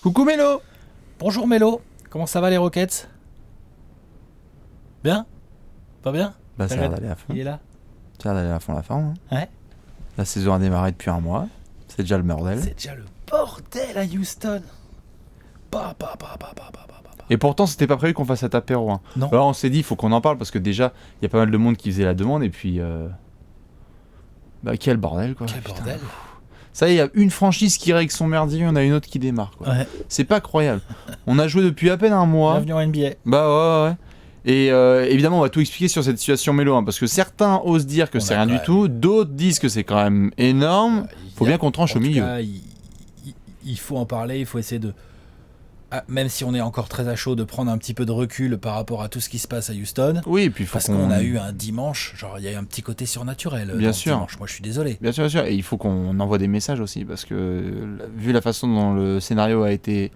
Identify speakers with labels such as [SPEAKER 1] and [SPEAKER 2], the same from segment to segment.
[SPEAKER 1] Coucou Mélo.
[SPEAKER 2] Bonjour Mélo, comment ça va les Rockets? Bien? Pas bien?
[SPEAKER 1] Bah ça a l'air d'aller à fond.
[SPEAKER 2] Il est là?
[SPEAKER 1] Ça a l'air d'aller à fond la forme.
[SPEAKER 2] Ouais.
[SPEAKER 1] La saison a démarré depuis un mois. C'est déjà le bordel.
[SPEAKER 2] C'est déjà le bordel à Houston.
[SPEAKER 1] Et pourtant c'était pas prévu qu'on fasse cet apéro. Hein.
[SPEAKER 2] Non.
[SPEAKER 1] Alors on s'est dit il faut qu'on en parle parce que déjà il y a pas mal de monde qui faisait la demande et puis bah quel bordel quoi.
[SPEAKER 2] Quel
[SPEAKER 1] Putain.
[SPEAKER 2] bordel.
[SPEAKER 1] Ça y est, il y a une franchise qui règle son merdier, on a une autre qui démarre quoi.
[SPEAKER 2] Ouais.
[SPEAKER 1] C'est pas croyable. On a joué depuis à peine un mois.
[SPEAKER 2] Bienvenue en NBA.
[SPEAKER 1] Bah ouais. Et évidemment, on va tout expliquer sur cette situation Mélo, hein, parce que certains osent dire que c'est rien du tout, d'autres disent que c'est quand même énorme. Faut bien qu'on tranche au milieu.
[SPEAKER 2] Cas, il faut en parler, il faut essayer de... même si on est encore très à chaud, de prendre un petit peu de recul par rapport à tout ce qui se passe à Houston.
[SPEAKER 1] Oui, et puis il faut
[SPEAKER 2] parce qu'on a eu un dimanche, genre il y a eu un petit côté surnaturel.
[SPEAKER 1] Bien
[SPEAKER 2] dans
[SPEAKER 1] sûr.
[SPEAKER 2] ce dimanche. Moi je suis désolé.
[SPEAKER 1] Bien sûr. Et il faut qu'on envoie des messages aussi, parce que vu la façon dont le scénario a été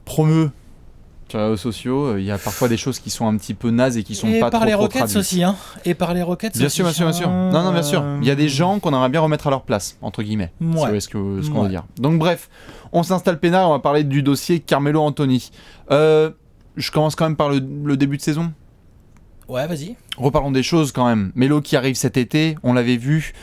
[SPEAKER 1] promu sur les réseaux sociaux, il y a parfois des choses qui sont un petit peu nazes et qui sont
[SPEAKER 2] et
[SPEAKER 1] pas
[SPEAKER 2] par
[SPEAKER 1] trop
[SPEAKER 2] les
[SPEAKER 1] trop
[SPEAKER 2] Rockets
[SPEAKER 1] traduites.
[SPEAKER 2] aussi, hein. Et par les Rockets
[SPEAKER 1] Bien
[SPEAKER 2] aussi.
[SPEAKER 1] sûr. Non, bien sûr. Il y a des gens qu'on aimerait bien remettre à leur place, entre guillemets.
[SPEAKER 2] Ouais.
[SPEAKER 1] Vous savez ce qu'on veut dire. Donc bref, on s'installe peinard, on va parler du dossier Carmelo Anthony. Je commence quand même par le début de saison.
[SPEAKER 2] Ouais, vas-y.
[SPEAKER 1] Reparlons des choses quand même. Melo qui arrive cet été, on l'avait vu.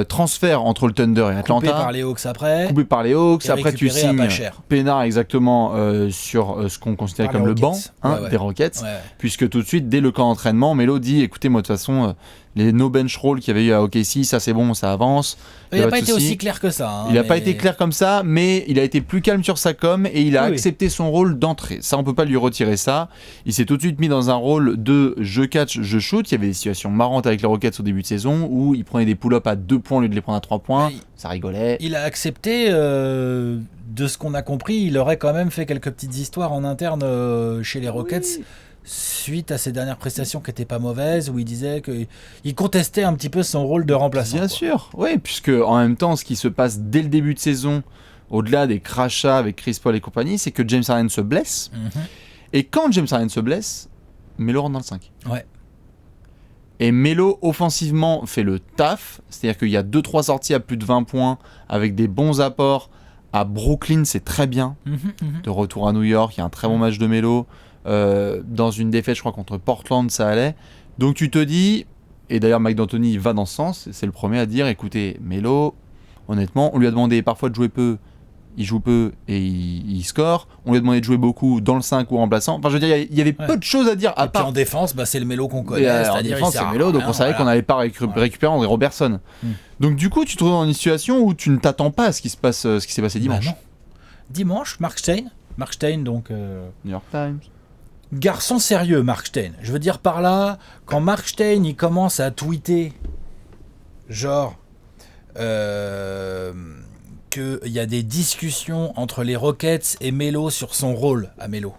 [SPEAKER 1] Transfert entre le Thunder et Atlanta.
[SPEAKER 2] Coupé par les Hawks après.
[SPEAKER 1] Coupé par les Hawks.
[SPEAKER 2] Et
[SPEAKER 1] Après, tu
[SPEAKER 2] récupéré à
[SPEAKER 1] signes
[SPEAKER 2] pas cher.
[SPEAKER 1] peinard exactement sur ce qu'on considère
[SPEAKER 2] Par les
[SPEAKER 1] comme le
[SPEAKER 2] Rockets.
[SPEAKER 1] banc
[SPEAKER 2] Ouais.
[SPEAKER 1] des Rockets.
[SPEAKER 2] Ouais.
[SPEAKER 1] Puisque tout de suite, dès le camp d'entraînement, Melo dit écoutez, moi de toute façon, les no bench roll qu'il y avait eu à OKC, ça c'est bon, ça avance.
[SPEAKER 2] Il n'a
[SPEAKER 1] a
[SPEAKER 2] pas
[SPEAKER 1] de
[SPEAKER 2] été
[SPEAKER 1] souci.
[SPEAKER 2] aussi clair que ça. Hein,
[SPEAKER 1] Il n'a pas été clair comme ça, mais il a été plus calme sur sa com et il a
[SPEAKER 2] Oui.
[SPEAKER 1] accepté son rôle d'entrée. Ça, on peut pas lui retirer ça. Il s'est tout de suite mis dans un rôle de je catch, je shoot. Il y avait des situations marrantes avec les Rockets au début de saison où il prenait des pull-ups à 2 points au lieu de les prendre à 3 points.
[SPEAKER 2] Oui.
[SPEAKER 1] Ça rigolait.
[SPEAKER 2] Il a accepté, de ce qu'on a compris, il aurait quand même fait quelques petites histoires en interne chez les Rockets.
[SPEAKER 1] Oui.
[SPEAKER 2] Suite à ses dernières prestations qui n'étaient pas mauvaises, où il disait qu'il contestait un petit peu son rôle de remplaçant.
[SPEAKER 1] Bien
[SPEAKER 2] quoi.
[SPEAKER 1] sûr, oui, puisque en même temps, ce qui se passe dès le début de saison, au-delà des crachats avec Chris Paul et compagnie, c'est que James Harden se blesse.
[SPEAKER 2] Mhm.
[SPEAKER 1] Et quand James Harden se blesse, Melo rentre dans le 5.
[SPEAKER 2] Ouais.
[SPEAKER 1] Et Melo, offensivement, fait le taf. C'est-à-dire qu'il y a 2-3 sorties à plus de 20 points, avec des bons apports. À Brooklyn, c'est très bien. De retour à New York, il y a un très bon match de Melo. Dans une défaite, je crois, contre Portland, ça allait. Donc tu te dis, et d'ailleurs Mike D'Antoni va dans ce sens, c'est le premier à dire, écoutez, Melo, honnêtement, on lui a demandé parfois de jouer peu, il joue peu et il score. On lui a demandé de jouer beaucoup dans le 5 ou remplaçant. Enfin, je veux dire, il y avait peu de choses à dire, à
[SPEAKER 2] Et puis
[SPEAKER 1] part...
[SPEAKER 2] en défense, c'est le Melo qu'on
[SPEAKER 1] Et,
[SPEAKER 2] connaît.
[SPEAKER 1] en
[SPEAKER 2] C'est-à-dire,
[SPEAKER 1] défense,
[SPEAKER 2] il sert
[SPEAKER 1] c'est
[SPEAKER 2] à
[SPEAKER 1] Melo, donc
[SPEAKER 2] rien,
[SPEAKER 1] on savait qu'on
[SPEAKER 2] voilà.
[SPEAKER 1] n'allait pas récupérer André Robertson. Donc du coup, tu te retrouves dans une situation où tu ne t'attends pas à ce qui s'est passé dimanche.
[SPEAKER 2] Bah non. Dimanche, Mark Stein, donc...
[SPEAKER 1] New York Times.
[SPEAKER 2] Garçon sérieux, Mark Stein. Je veux dire par là, quand Mark Stein il commence à tweeter, genre, qu'il y a des discussions entre les Rockets et Melo sur son rôle à Melo.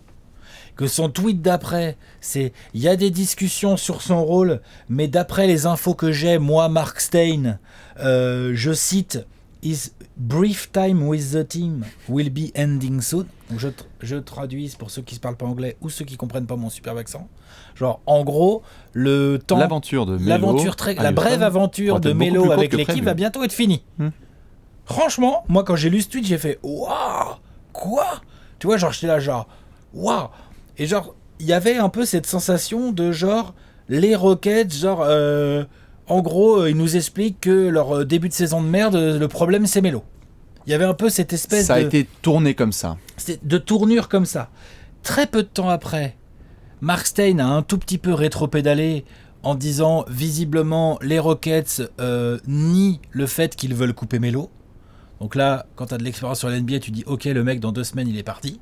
[SPEAKER 2] Que son tweet d'après, c'est « Il y a des discussions sur son rôle, mais d'après les infos que j'ai, moi, Mark Stein, je cite « His brief time with the team will be ending soon ». Je traduis pour ceux qui ne parlent pas anglais ou ceux qui ne comprennent pas mon superbe accent. Genre, en gros, le temps...
[SPEAKER 1] L'aventure de Melo.
[SPEAKER 2] La brève aventure de Melo avec l'équipe
[SPEAKER 1] prévu.
[SPEAKER 2] va bientôt être finie. Franchement, moi, quand j'ai lu ce tweet, j'ai fait « Waouh, quoi ?» Tu vois, genre, j'étais là, genre « Waouh !» Et genre, il y avait un peu cette sensation de genre, les Rockets, genre, en gros, ils nous expliquent que leur début de saison de merde, le problème c'est Melo. Il y avait un peu cette espèce
[SPEAKER 1] Ça a été tourné comme ça.
[SPEAKER 2] de tournure comme ça. Très peu de temps après, Mark Stein a un tout petit peu rétropédalé en disant, visiblement, les Rockets nient le fait qu'ils veulent couper Melo. Donc là, quand tu as de l'expérience sur l'NBA, tu dis, ok, le mec, dans 2 semaines, il est parti.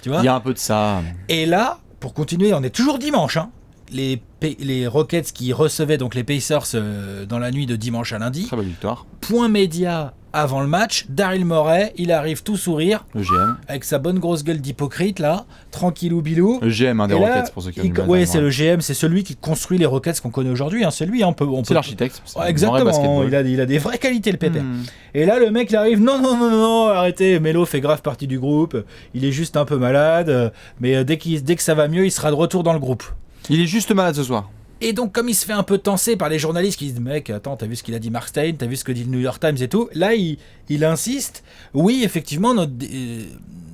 [SPEAKER 2] Tu vois ?
[SPEAKER 1] Il y a un peu de ça.
[SPEAKER 2] Et là, pour continuer, on est toujours dimanche. Hein. Les Rockets qui recevaient donc les Pacers dans la nuit de dimanche à lundi.
[SPEAKER 1] Très belle victoire.
[SPEAKER 2] Point média avant le match. Daryl Morey, il arrive tout sourire,
[SPEAKER 1] Le GM.
[SPEAKER 2] avec sa bonne grosse gueule d'hypocrite là, tranquillou bilou.
[SPEAKER 1] Le GM des
[SPEAKER 2] Et là,
[SPEAKER 1] Rockets pour ceux qui ont du mal à
[SPEAKER 2] ouais,
[SPEAKER 1] le
[SPEAKER 2] c'est
[SPEAKER 1] voir.
[SPEAKER 2] le GM, c'est celui qui construit les Rockets qu'on connaît aujourd'hui. Hein. C'est lui, hein, on
[SPEAKER 1] C'est
[SPEAKER 2] peut...
[SPEAKER 1] l'architecte. c'est
[SPEAKER 2] Ouais,
[SPEAKER 1] un vrai
[SPEAKER 2] exactement,
[SPEAKER 1] basketball.
[SPEAKER 2] il a des vraies qualités le pépère.
[SPEAKER 1] Hmm.
[SPEAKER 2] Et là, le mec, il arrive, non, arrêtez, Melo fait grave partie du groupe, il est juste un peu malade, mais dès que ça va mieux, il sera de retour dans le groupe.
[SPEAKER 1] Il est juste malade ce soir.
[SPEAKER 2] Et donc, comme il se fait un peu tenser par les journalistes qui disent, mec, attends, t'as vu ce qu'il a dit Mark Stein, t'as vu ce que dit le New York Times et tout, là, il insiste. Oui, effectivement,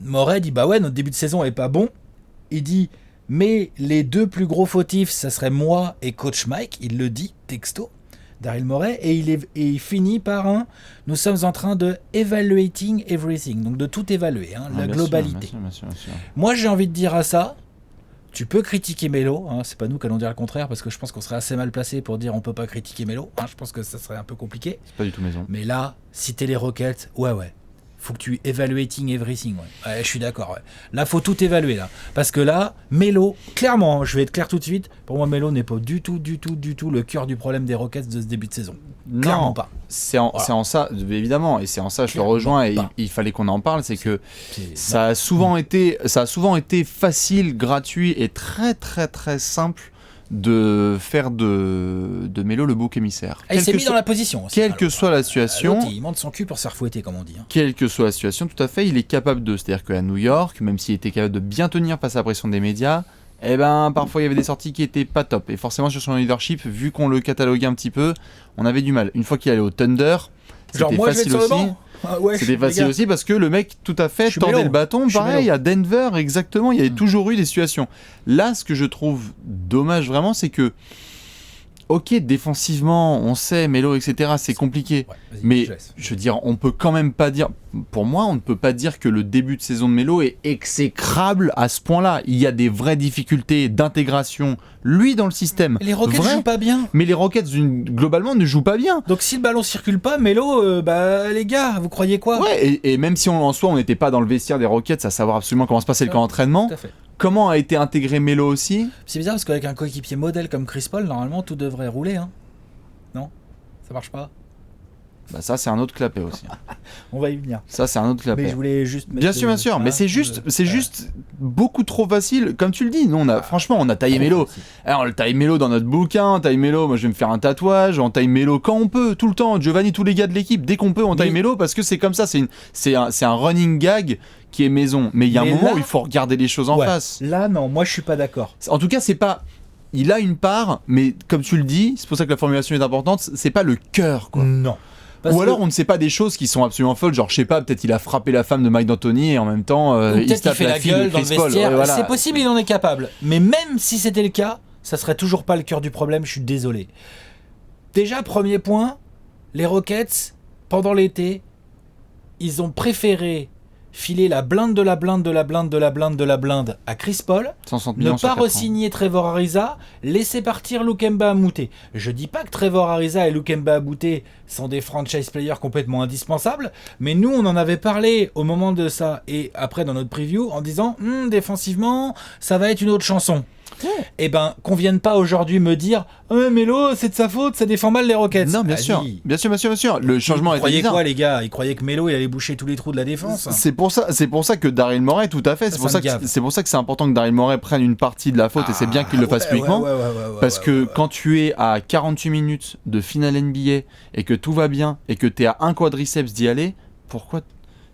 [SPEAKER 2] Morey dit, bah ouais, notre début de saison est pas bon. Il dit, mais les deux plus gros fautifs, ça serait moi et Coach Mike. Il le dit, texto, Daryl Morey. Et il finit par un, nous sommes en train de evaluating everything. Donc, de tout évaluer, la globalité.
[SPEAKER 1] Bien sûr.
[SPEAKER 2] Moi, j'ai envie de dire à ça, tu peux critiquer Melo, c'est pas nous qui allons dire le contraire, parce que je pense qu'on serait assez mal placé pour dire on peut pas critiquer Melo, je pense que ça serait un peu compliqué.
[SPEAKER 1] C'est pas du tout maison.
[SPEAKER 2] Mais là, si t'es les Rockets, ouais, faut que tu evaluating everything, ouais, je suis d'accord, ouais. Là, faut tout évaluer, là. Parce que là, Melo, clairement, je vais être clair tout de suite, pour moi, Melo n'est pas du tout le cœur du problème des Rockets de ce début de saison.
[SPEAKER 1] Non,
[SPEAKER 2] clairement pas.
[SPEAKER 1] C'est en ça, évidemment, et c'est en ça je te rejoins, et il fallait qu'on en parle, c'est que ça a souvent été facile, gratuit et très très très simple de faire de Melo le bouc émissaire.
[SPEAKER 2] Il s'est mis dans la position aussi.
[SPEAKER 1] Quelle que soit la situation.
[SPEAKER 2] Il monte son cul pour se faire fouetter, comme on dit.
[SPEAKER 1] Quelle que soit la situation, tout à fait, il est capable de. C'est-à-dire qu'à New York, même s'il était capable de bien tenir face à la pression des médias, parfois il y avait des sorties qui étaient pas top. Et forcément, sur son leadership, vu qu'on le cataloguait un petit peu, on avait du mal. Une fois qu'il allait au Thunder, c'était facile aussi. C'était facile aussi parce que le mec, tout à fait, tordait le bâton. Pareil, à Denver, exactement, il y avait toujours eu des situations. Là, ce que je trouve dommage vraiment, c'est que, ok, défensivement, on sait, Melo, etc., c'est compliqué. Mais je veux dire, on peut quand même pas dire, pour moi, on ne peut pas dire que le début de saison de Melo est exécrable à ce point-là. Il y a des vraies difficultés d'intégration, lui, dans le système.
[SPEAKER 2] Les Rockets jouent pas bien.
[SPEAKER 1] Mais les Rockets, globalement, ne jouent pas bien.
[SPEAKER 2] Donc si le ballon circule pas, Melo, les gars, vous croyez quoi ?
[SPEAKER 1] Ouais, et même si en soi, on n'était pas dans le vestiaire des Rockets à savoir absolument comment se passait le camp d'entraînement.
[SPEAKER 2] Tout à fait.
[SPEAKER 1] Comment a été intégré Melo aussi ?
[SPEAKER 2] C'est bizarre parce qu'avec un coéquipier modèle comme Chris Paul, normalement tout devrait rouler. Non ? Ça marche pas ?
[SPEAKER 1] Bah ça c'est un autre clapet aussi.
[SPEAKER 2] On va y venir.
[SPEAKER 1] Ça c'est un autre clapet.
[SPEAKER 2] Mais je voulais juste
[SPEAKER 1] bien sûr, mais c'est juste beaucoup trop facile. Comme tu le dis, nous franchement on a taillé Melo. Alors on le taille Melo dans notre bouquin, taille Melo, moi je vais me faire un tatouage, on taille Melo quand on peut, tout le temps. Giovanni, tous les gars de l'équipe, dès qu'on peut on taille Melo parce que c'est comme ça, c'est un running gag qui est maison. Mais il y a un moment où il faut regarder les choses en face.
[SPEAKER 2] Là non, moi je suis pas d'accord.
[SPEAKER 1] En tout cas c'est pas... Il a une part, mais comme tu le dis, c'est pour ça que la formulation est importante, c'est pas le cœur quoi.
[SPEAKER 2] Non.
[SPEAKER 1] Ou alors on ne sait pas des choses qui sont absolument folles, genre je sais pas, peut-être il a frappé la femme de Mike D'Antoni et en même temps
[SPEAKER 2] il se tape fait la gueule dans le vestiaire. Voilà. C'est possible, il en est capable. Mais même si c'était le cas, ça serait toujours pas le cœur du problème, je suis désolé. Déjà, premier point, les Rockets, pendant l'été, ils ont préféré filer la blinde de la blinde de la blinde de la blinde de la blinde à Chris Paul, ne pas re-signer Trevor Ariza, laisser partir Lukemba Amute. Je dis pas que Trevor Ariza et Lukemba Amute sont des franchise players complètement indispensables, mais nous on en avait parlé au moment de ça et après dans notre preview en disant défensivement ça va être une autre chanson. Et qu'on vienne pas aujourd'hui me dire Melo c'est de sa faute, ça défend mal les Rockets.
[SPEAKER 1] Non, bien sûr. Le changement est évident.
[SPEAKER 2] Quoi les gars ? Ils croyaient que Melo il allait boucher tous les trous de la défense.
[SPEAKER 1] C'est pour ça que Daryl Morey, tout à fait. C'est pour ça que c'est important que Daryl Morey prenne une partie de la faute et c'est bien qu'il le fasse publiquement. Parce que quand tu es à 48 minutes de finale NBA et que tout va bien et que tu es à un quadriceps d'y aller, pourquoi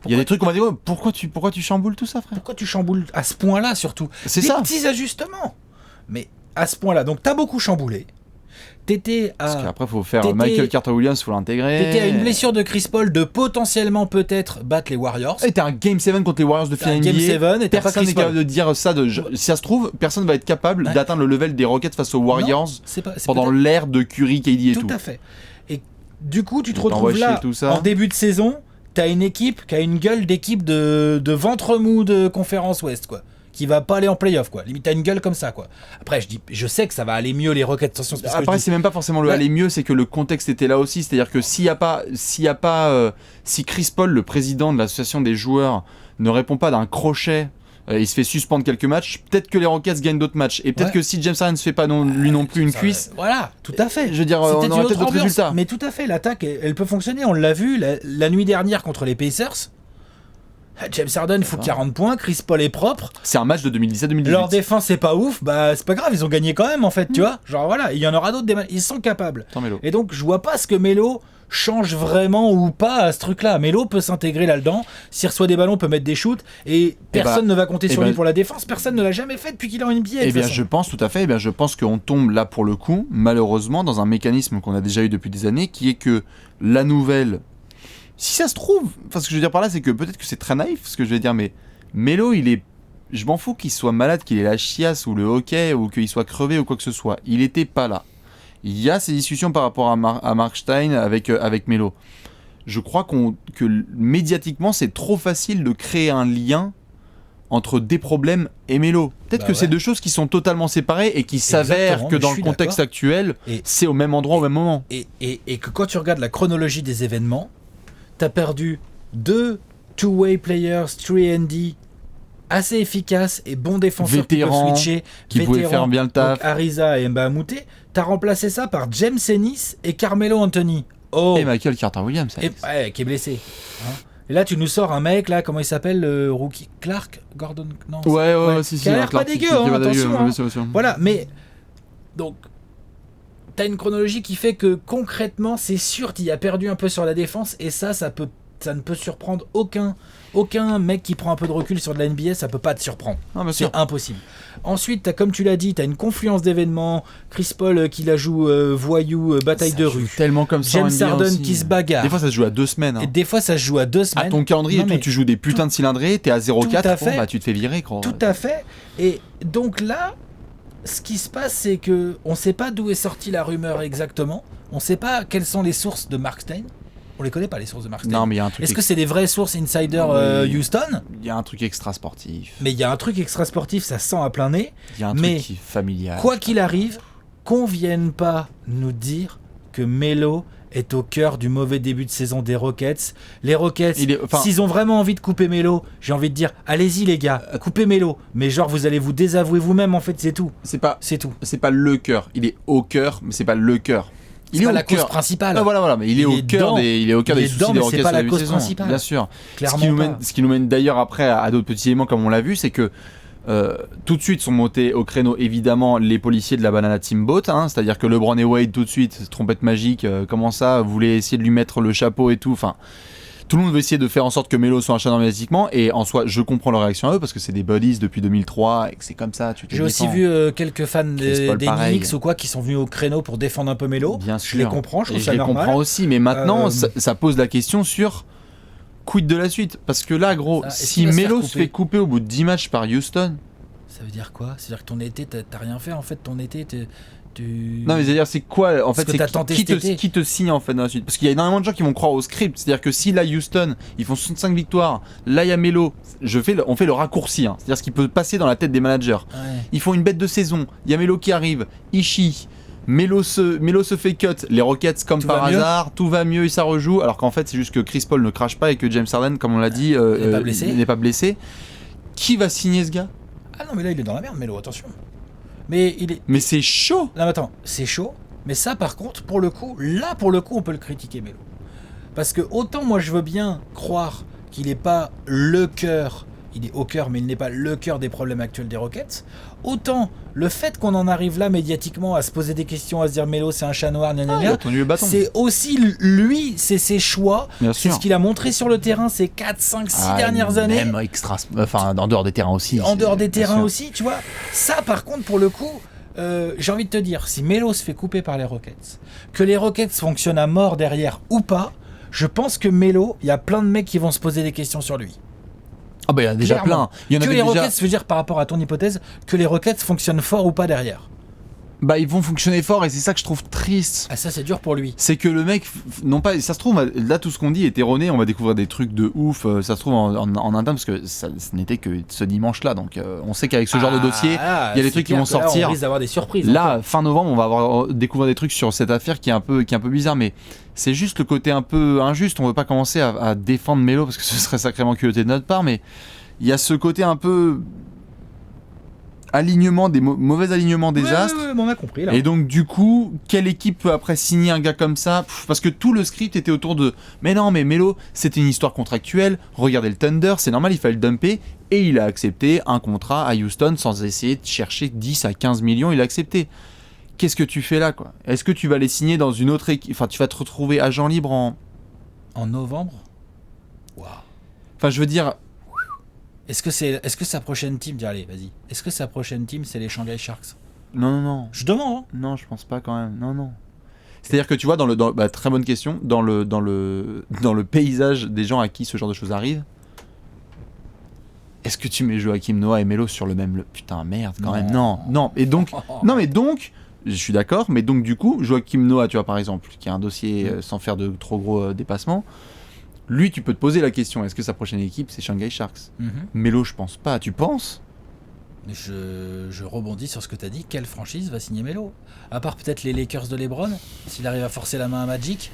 [SPEAKER 1] il y a des trucs qu'on va dire pourquoi tu chamboules tout ça, frère ?
[SPEAKER 2] Pourquoi tu chamboules à ce point-là surtout ?
[SPEAKER 1] C'est ça.
[SPEAKER 2] Des petits ajustements. Mais à ce point-là, donc t'as beaucoup chamboulé. T'étais à...
[SPEAKER 1] Parce qu'après, faut faire Michael Carter-Williams, faut l'intégrer.
[SPEAKER 2] T'étais à une blessure de Chris Paul de potentiellement peut-être battre les Warriors.
[SPEAKER 1] Et t'as un Game 7 contre les Warriors de finale NBA.
[SPEAKER 2] Game 7 et
[SPEAKER 1] personne n'est capable de dire ça. Si ça se trouve, personne va être capable d'atteindre le level des Rockets face aux Warriors pendant l'ère de Curry, KD et tout.
[SPEAKER 2] Tout à fait. Et du coup, tu te retrouves là, en début de saison, t'as une équipe qui a une gueule d'équipe de ventre mou de conférence Ouest, quoi. Qui va pas aller en playoff, quoi. Limite, t'as une gueule comme ça, quoi. Après, je sais que ça va aller mieux, les Rockets. Attention,
[SPEAKER 1] après, c'est même pas forcément le aller mieux, c'est que le contexte était là aussi. C'est-à-dire que si Chris Paul, le président de l'association des joueurs, ne répond pas d'un crochet, il se fait suspendre quelques matchs, peut-être que les Rockets gagnent d'autres matchs. Et peut-être que si James Harden ne se fait pas lui non plus une cuisse.
[SPEAKER 2] Voilà, tout à fait.
[SPEAKER 1] Je veux dire, on aura peut-être d'autres résultats.
[SPEAKER 2] Mais tout à fait, l'attaque, elle peut fonctionner. On l'a vu la nuit dernière contre les Pacers. James Harden fout 40 points, Chris Paul est propre.
[SPEAKER 1] C'est un match de 2017-2018.
[SPEAKER 2] Leur défense c'est pas ouf, c'est pas grave, ils ont gagné quand même en fait, tu vois. Genre voilà, il y en aura d'autres, ils sont capables. Et donc je vois pas ce que Melo change vraiment ou pas à ce truc-là. Melo peut s'intégrer là-dedans, s'il reçoit des ballons, peut mettre des shoots, et personne ne va compter sur lui pour la défense. Personne ne l'a jamais fait depuis qu'il est en NBA.
[SPEAKER 1] Eh bien, je pense tout à fait. Eh bien, je pense qu'on tombe là pour le coup, malheureusement, dans un mécanisme qu'on a déjà eu depuis des années, qui est que la nouvelle. Si ça se trouve, enfin, ce que je veux dire par là, c'est que peut-être que c'est très naïf, ce que je vais dire, mais Melo, il est. Je m'en fous qu'il soit malade, qu'il ait la chiasse ou le hockey ou qu'il soit crevé ou quoi que ce soit. Il était pas là. Il y a ces discussions par rapport à Mark Stein avec Melo. Je crois que médiatiquement, c'est trop facile de créer un lien entre des problèmes et Melo. Peut-être que c'est deux choses qui sont totalement séparées et qui s'avèrent que dans le contexte actuel, c'est au même endroit, au même moment.
[SPEAKER 2] Et que quand tu regardes la chronologie des événements, t'as perdu 2 two-way players, 3&D, assez efficaces et bons défenseurs
[SPEAKER 1] vétérans,
[SPEAKER 2] qui peuvent switcher,
[SPEAKER 1] qui pouvaient faire bien le taf.
[SPEAKER 2] Ariza et Mbah Moute. T'as remplacé ça par James Ennis et Carmelo Anthony.
[SPEAKER 1] Et Michael Carter-Williams.
[SPEAKER 2] Qui est blessé. Hein. Et là, tu nous sors un mec, là, comment il s'appelle, le rookie Clark Gordon, non.
[SPEAKER 1] Ouais,
[SPEAKER 2] qui a l'air pas dégueu, attention. Voilà, mais donc t'as une chronologie qui fait que concrètement, c'est sûr qu'il a perdu un peu sur la défense, et ça ne peut surprendre aucun mec qui prend un peu de recul sur de la NBA, ça peut pas te surprendre. C'est impossible. Ensuite, comme tu l'as dit, t'as une confluence d'événements. Chris Paul qui la joue voyou, bataille
[SPEAKER 1] ça
[SPEAKER 2] de rue.
[SPEAKER 1] Tellement comme ça.
[SPEAKER 2] James Harden qui se bagarre.
[SPEAKER 1] Des fois, ça se joue à 2 semaines.
[SPEAKER 2] Et des fois, ça se joue à 2 semaines.
[SPEAKER 1] À ton calendrier, tu joues des putains de cylindrés, t'es à 0,4, tu te fais virer.
[SPEAKER 2] Tout à fait. Et donc là, ce qui se passe, c'est que on sait pas d'où est sortie la rumeur exactement. On sait pas quelles sont les sources de Mark Stein. On les connaît pas, les sources de Mark Stein.
[SPEAKER 1] Non, mais il y a un truc.
[SPEAKER 2] Est-ce que c'est des vraies sources insider Houston ?
[SPEAKER 1] Il y a un truc extra sportif.
[SPEAKER 2] Mais il y a un truc extra sportif, ça sent à plein nez.
[SPEAKER 1] Il y a un truc qui est familial.
[SPEAKER 2] Quoi qu'il arrive, qu'on vienne pas nous dire que Melo est au cœur du mauvais début de saison des Rockets. Les Rockets, s'ils ont vraiment envie de couper Melo, j'ai envie de dire, allez-y les gars, coupez Melo. Mais genre, vous allez vous désavouer vous-même, en fait, c'est tout. C'est tout.
[SPEAKER 1] C'est pas le cœur. Il est au cœur, mais c'est pas le cœur.
[SPEAKER 2] Il est pas la cause principale.
[SPEAKER 1] Voilà, mais il est au cœur des soucis des Rockets.
[SPEAKER 2] C'est pas la cause principale.
[SPEAKER 1] Bien sûr.
[SPEAKER 2] Clairement
[SPEAKER 1] ce qui nous mène d'ailleurs après à d'autres petits éléments comme on l'a vu, c'est que tout de suite sont montés au créneau évidemment les policiers de la Banana Team Boat, c'est-à-dire que LeBron et Wade tout de suite, trompette magique, comment ça, voulaient essayer de lui mettre le chapeau et tout, enfin... Tout le monde veut essayer de faire en sorte que Melo soit enchaîné médiatiquement, et en soi, je comprends leur réaction à eux parce que c'est des buddies depuis 2003 et que c'est comme ça. J'ai
[SPEAKER 2] aussi vu quelques fans des Knicks ou quoi qui sont venus au créneau pour défendre un peu Melo.
[SPEAKER 1] Bien sûr.
[SPEAKER 2] Je les comprends, je trouve ça normal.
[SPEAKER 1] Je les comprends aussi, mais maintenant, ça pose la question sur quid de la suite. Parce que là, gros, si Melo se fait couper au bout de 10 matchs par Houston.
[SPEAKER 2] Ça veut dire quoi ? C'est-à-dire que ton été, t'as rien fait en fait, ton été,
[SPEAKER 1] Non, mais c'est-à-dire, c'est quoi en fait, c'est qui te signe en fait dans la suite? Parce qu'il y a énormément de gens qui vont croire au script. C'est-à-dire que si là Houston ils font 65 victoires, là il y a Melo, on fait le raccourci. C'est-à-dire ce qui peut passer dans la tête des managers.
[SPEAKER 2] Ouais.
[SPEAKER 1] Ils font une bête de saison. Il y a Melo qui arrive, Ishii, Melo se fait cut, les Rockets comme par hasard, tout va mieux et ça rejoue. Alors qu'en fait c'est juste que Chris Paul ne crache pas et que James Harden, comme on l'a dit, n'est pas blessé. Qui va signer ce gars?
[SPEAKER 2] Ah non, mais là il est dans la merde, Melo, attention.
[SPEAKER 1] Mais c'est chaud.
[SPEAKER 2] Non, attends, c'est chaud. Mais ça, par contre, pour le coup, on peut le critiquer, Melo. Parce que autant moi, je veux bien croire qu'il n'est pas le cœur. Il est au cœur, mais il n'est pas le cœur des problèmes actuels des Rockets. Autant le fait qu'on en arrive là médiatiquement à se poser des questions, à se dire Melo c'est un chat noir, c'est aussi lui, c'est ses choix, c'est ce qu'il a montré sur le terrain ces 4, 5, 6 dernières années.
[SPEAKER 1] Même en dehors des terrains aussi.
[SPEAKER 2] En dehors des terrains aussi, tu vois. Ça par contre pour le coup, j'ai envie de te dire, si Melo se fait couper par les Rockets, que les Rockets fonctionnent à mort derrière ou pas, je pense que Melo, il y a plein de mecs qui vont se poser des questions sur lui.
[SPEAKER 1] Ah bah il y en a déjà plein. Il y en
[SPEAKER 2] que les Rockets, je veux dire par rapport à ton hypothèse, que les Rockets fonctionnent fort ou pas derrière.
[SPEAKER 1] Bah ils vont fonctionner fort et c'est ça que je trouve triste.
[SPEAKER 2] Ah ça c'est dur pour lui.
[SPEAKER 1] C'est que le mec, non pas, ça se trouve là tout ce qu'on dit est erroné, on va découvrir des trucs de ouf, ça se trouve en interne parce que ce n'était que ce dimanche là, donc on sait qu'avec ce genre de dossier, il y a des trucs qui vont sortir.
[SPEAKER 2] Là, on risque d'avoir des surprises.
[SPEAKER 1] Là fin novembre on va découvrir des trucs sur cette affaire qui est un peu bizarre, mais c'est juste le côté un peu injuste, on veut pas commencer à défendre Melo parce que ce serait sacrément culotté de notre part, mais il y a ce côté un peu mauvais alignement des astres.
[SPEAKER 2] Ouais, on a compris là.
[SPEAKER 1] Et donc du coup, quelle équipe peut après signer un gars comme ça? Parce que tout le script était autour de mais non, mais Melo, c'était une histoire contractuelle, regardez le Thunder, c'est normal, il fallait le dumper, et il a accepté un contrat à Houston sans essayer de chercher 10 à 15 millions, il a accepté. qu'est-ce que tu fais là, quoi? Est-ce que tu vas les signer dans une autre équipe? Enfin, tu vas te retrouver agent libre
[SPEAKER 2] en novembre. Waouh.
[SPEAKER 1] Enfin, je veux dire...
[SPEAKER 2] Est-ce que sa prochaine team... Allez, vas-y. Est-ce que sa prochaine team, c'est les Shanghai Sharks?
[SPEAKER 1] Non.
[SPEAKER 2] Je demande, hein.
[SPEAKER 1] Non, je pense pas quand même. Non. C'est-à-dire que tu vois, très bonne question, dans le paysage des gens à qui ce genre de choses arrive, est-ce que tu mets Joachim Noah et Melo sur le même... Putain, merde, quand même. Non. Et donc... Non, mais donc... Je suis d'accord, mais donc du coup, Joachim Noah, tu vois, par exemple, qui a un dossier sans faire de trop gros dépassements, lui, tu peux te poser la question, est-ce que sa prochaine équipe, c'est Shanghai Sharks? Melo, je pense pas. Tu penses?
[SPEAKER 2] Je rebondis sur ce que tu as dit. Quelle franchise va signer Melo? À part peut-être les Lakers de LeBron, s'il arrive à forcer la main à Magic.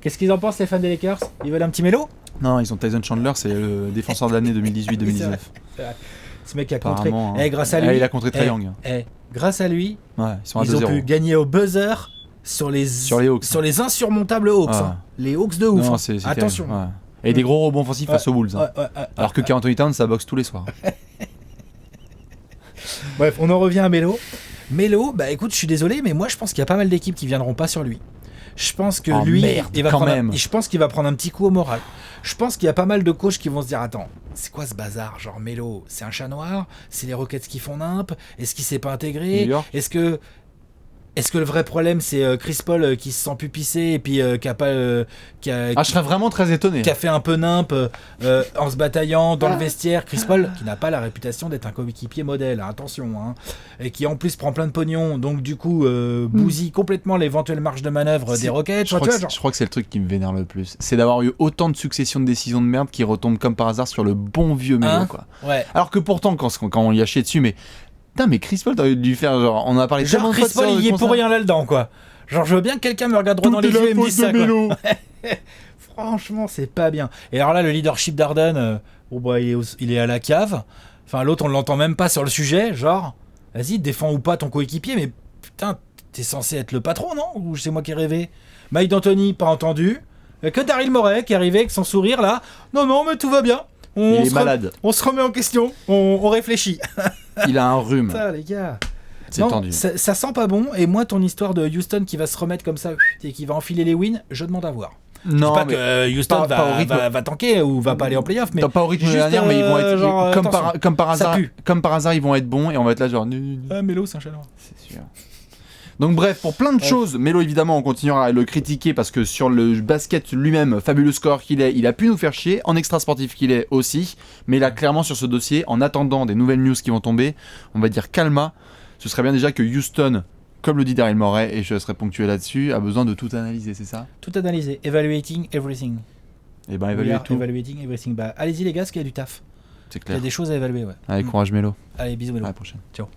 [SPEAKER 2] Qu'est-ce qu'ils en pensent, les fans des Lakers? Ils veulent un petit Melo?
[SPEAKER 1] Non, ils ont Tyson Chandler, c'est le défenseur de l'année 2018-2019.
[SPEAKER 2] Ce mec a contré.
[SPEAKER 1] Hein.
[SPEAKER 2] Grâce à lui.
[SPEAKER 1] Il a contré Trae Young.
[SPEAKER 2] Grâce à lui,
[SPEAKER 1] ouais, ils
[SPEAKER 2] ont pu gagner au buzzer sur les
[SPEAKER 1] Hawks.
[SPEAKER 2] Sur les insurmontables Hawks.
[SPEAKER 1] Ah.
[SPEAKER 2] Hein. Les Hawks de ouf.
[SPEAKER 1] Non,
[SPEAKER 2] hein.
[SPEAKER 1] c'est
[SPEAKER 2] Attention.
[SPEAKER 1] Ouais. Et des gros rebonds offensifs face aux Bulls. Hein. Alors que Karl Anthony Towns, ça boxe tous les soirs.
[SPEAKER 2] Bref, on en revient à Melo. Melo, bah écoute, je suis désolé, mais moi je pense qu'il y a pas mal d'équipes qui viendront pas sur lui. Je pense que je pense qu'il va prendre un petit coup au moral. Je pense qu'il y a pas mal de coachs qui vont se dire attends, c'est quoi ce bazar? Genre Melo, c'est un chat noir? C'est les Rockets qui font nimp? Est-ce qu'il s'est pas intégré? Est-ce que le vrai problème c'est Chris Paul qui se sent pupissé et puis qui a pas
[SPEAKER 1] je serais vraiment très étonné.
[SPEAKER 2] Qui a fait un peu nimp en se bataillant dans le vestiaire. Chris Paul qui n'a pas la réputation d'être un coéquipier modèle, attention, hein, et qui en plus prend plein de pognon, donc du coup bousille complètement l'éventuelle marge de manœuvre des Rockets.
[SPEAKER 1] Je crois que c'est le truc qui me vénère le plus, c'est d'avoir eu autant de successions de décisions de merde qui retombent comme par hasard sur le bon vieux Melo, quoi.
[SPEAKER 2] Ouais.
[SPEAKER 1] Alors que pourtant quand on y a chié dessus, mais putain, mais Chris Paul, t'aurais dû faire genre. On en a parlé
[SPEAKER 2] genre Chris Paul, il y est pour rien là-dedans, quoi. Genre, je veux bien que quelqu'un me regarde droit dans les yeux et me dise ça, quoi. Franchement, c'est pas bien. Et alors là, le leadership d'Arden, il est à la cave. Enfin, l'autre, on l'entend même pas sur le sujet. Genre, vas-y, défends ou pas ton coéquipier, mais putain, t'es censé être le patron, non? Ou c'est moi qui ai rêvé? Mike D'Antoni, pas entendu. Que Daryl Morey qui est arrivé avec son sourire là. Non, mais tout va bien.
[SPEAKER 1] Il est malade.
[SPEAKER 2] On se remet en question. On réfléchit.
[SPEAKER 1] Il a un rhume.
[SPEAKER 2] Putain, les gars.
[SPEAKER 1] C'est tendu.
[SPEAKER 2] Ça sent pas bon. Et moi, ton histoire de Houston qui va se remettre comme ça et qui va enfiler les wins, je demande à voir.
[SPEAKER 1] Non,
[SPEAKER 2] je dis pas que Houston va tanker ou va pas aller en playoff, mais
[SPEAKER 1] pas au rythme de l'année dernière, mais ils vont être
[SPEAKER 2] genre,
[SPEAKER 1] comme par hasard, ils vont être bons et on va être là genre.
[SPEAKER 2] Melo, c'est un chat noir.
[SPEAKER 1] C'est sûr. Donc bref, pour plein de choses, Melo évidemment on continuera à le critiquer parce que sur le basket lui-même, fabuleux score qu'il est, il a pu nous faire chier, en extra sportif qu'il est aussi, mais là clairement sur ce dossier, en attendant des nouvelles news qui vont tomber, on va dire calma, ce serait bien déjà que Houston, comme le dit Daryl Morey, et je serai ponctué là-dessus, a besoin de tout analyser, c'est ça?
[SPEAKER 2] Tout analyser, evaluating everything.
[SPEAKER 1] Et ben évaluer tout.
[SPEAKER 2] Evaluating everything, allez-y les gars, parce qu'il y a du taf.
[SPEAKER 1] C'est clair.
[SPEAKER 2] Il y a des choses à évaluer, ouais.
[SPEAKER 1] Allez, courage Melo.
[SPEAKER 2] Allez, bisous Melo.
[SPEAKER 1] À la prochaine.
[SPEAKER 2] Ciao.